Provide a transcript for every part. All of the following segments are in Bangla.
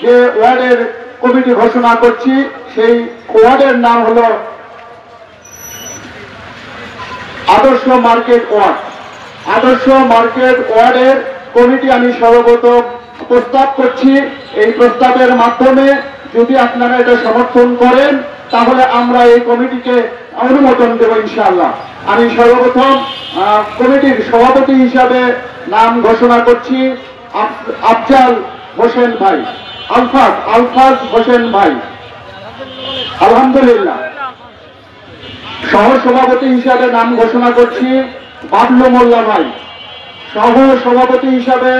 যে ওয়ার্ডের কমিটি ঘোষণা করছি, সেই ওয়ার্ডের নাম হলো আদর্শ মার্কেট ওয়ার্ড। আদর্শ মার্কেট ওয়ার্ডের কমিটি আমি সর্বপ্রথম প্রস্তাব করছি। এই প্রস্তাবের মাধ্যমে যদি আপনারা এটা সমর্থন করেন তাহলে আমরা এই কমিটিকে অনুমোদন দেব ইনশাআল্লাহ। আমি সর্বপ্রথম কমিটির সভাপতি হিসাবে নাম ঘোষণা করছি আফজাল হোসেন ভাই, আলফাজ হোসেন ভাই। আলহামদুলিল্লাহ। সহ সভাপতি হিসাবে নাম ঘোষণা করছি বাবলু মোল্লা ভাই। সহ সভাপতি হিসাবে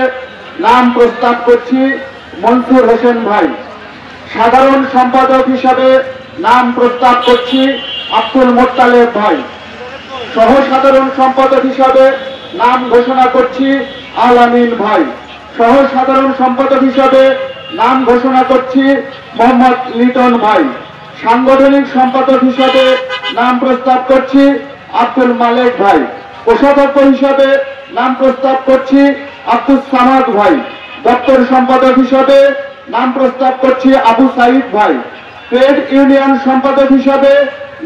নাম প্রস্তাব করছি মনসুর হোসেন ভাই। সাধারণ সম্পাদক হিসাবে নাম প্রস্তাব করছি আব্দুল মোত্তালেব ভাই। সহ সাধারণ সম্পাদক হিসাবে নাম ঘোষণা করছি আল আমিন ভাই। সহ সাধারণ সম্পাদক হিসাবে নাম ঘোষণা করছি মোহাম্মদ লিটন ভাই। সাংগঠনিক সম্পাদক হিসাবে নাম প্রস্তাব করছি আব্দুল মালেক ভাই। কোষাধ্যক্ষ হিসাবে নাম প্রস্তাব করছি আব্দুল সামাদ ভাই। দপ্তর সম্পাদক হিসাবে নাম প্রস্তাব করছি আবু সাইদ ভাই। ট্রেড ইউনিয়ন সম্পাদক হিসাবে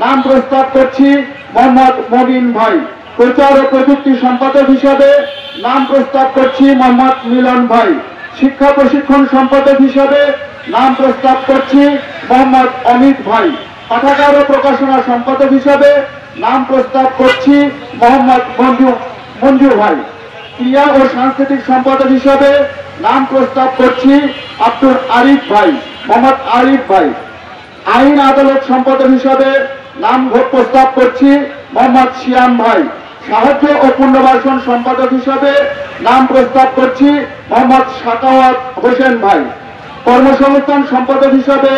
নাম প্রস্তাব করছি মোহাম্মদ মবিন ভাই। প্রচার ও প্রযুক্তি সম্পাদক হিসাবে নাম প্রস্তাব করছি মোহাম্মদ মিলন ভাই। শিক্ষা প্রশিক্ষণ সম্পাদক হিসাবে নাম প্রস্তাব করছি মোহাম্মদ অমিত ভাই। পাঠাগার ও প্রকাশনা সম্পাদক হিসাবে নাম প্রস্তাব করছি মোহাম্মদ মঞ্জু ভাই। ক্রীড়া ও সাংস্কৃতিক সম্পাদক হিসাবে নাম প্রস্তাব করছি আব্দুল আরিফ ভাই, মোহাম্মদ আরিফ ভাই। আইন আদালত সম্পাদক হিসাবে নাম প্রস্তাব করছি মোহাম্মদ শিয়াম ভাই। সাহায্য ও পুনর্বাসন সম্পাদক হিসাবে নাম প্রস্তাব করছি মোহাম্মদ সাকাওয়াত হোসেন ভাই। কর্মসংস্থান সম্পাদক হিসাবে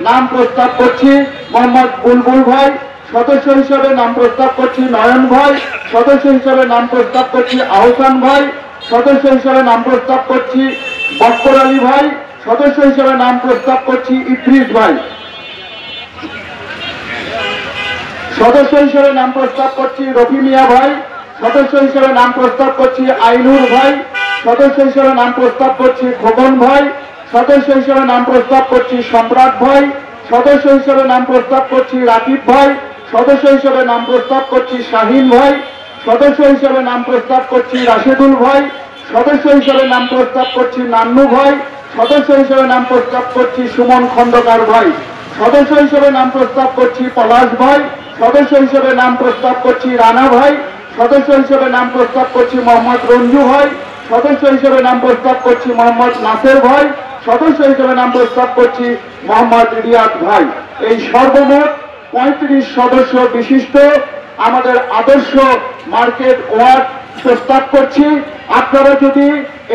নাম প্রস্তাব করছি মোহাম্মদ বুলবুল ভাই। সদস্য হিসাবে নাম প্রস্তাব করছি নয়ন ভাই। সদস্য হিসাবে নাম প্রস্তাব করছি আহসান ভাই। সদস্য হিসাবে নাম প্রস্তাব করছি বক্কর আলী ভাই। সদস্য হিসাবে নাম প্রস্তাব করছি ইদ্রিস ভাই। সদস্য হিসেবে নাম প্রস্তাব করছি রফি মিয়া ভাই। সদস্য হিসেবে নাম প্রস্তাব করছি আইনুর ভাই। সদস্য হিসেবে নাম প্রস্তাব করছি খোকন ভাই। সদস্য হিসেবে নাম প্রস্তাব করছি সম্রাট ভাই। সদস্য হিসেবে নাম প্রস্তাব করছি রাকিব ভাই। সদস্য হিসেবে নাম প্রস্তাব করছি শাহিন ভাই। সদস্য হিসেবে নাম প্রস্তাব করছি রাশেদুল ভাই। সদস্য হিসেবে নাম প্রস্তাব করছি নান্নু ভাই। সদস্য হিসেবে নাম প্রস্তাব করছি সুমন খন্দকার ভাই। সদস্য হিসেবে নাম প্রস্তাব করছি পলাশ ভাই। সদস্য হিসেবে নাম প্রস্তাব করছি রানা ভাই। সদস্য হিসেবে নাম প্রস্তাব করছি মোহাম্মদ রঞ্জু ভাই। সদস্য হিসেবে নাম প্রস্তাব করছি মোহাম্মদ নাসের ভাই। সদস্য হিসেবে নাম প্রস্তাব করছি মোহাম্মদ রিয়াদ ভাই। এই সর্বমোট 35 সদস্য বিশিষ্ট আমাদের আদর্শ মার্কেট ওয়ার্ড প্রস্তাব করছি। আপনারা যদি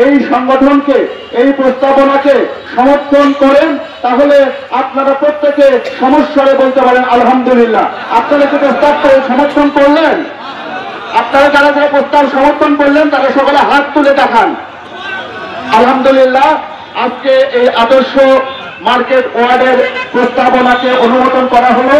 এই সংগঠনকে, এই প্রস্তাবনাকে সমর্থন করেন তাহলে আপনারা প্রত্যেকে সমস্যারে বলতে পারেন আলহামদুলিল্লাহ। আপনারা কি প্রস্তাব সমর্থন করলেন? আপনারা যারা যারা প্রস্তাব সমর্থন করলেন তারা সকলে হাত তুলে দেখান। আলহামদুলিল্লাহ। আজকে এই আদর্শ মার্কেট ওয়ার্ডের প্রস্তাবনাকে অনুমোদন করা হলো।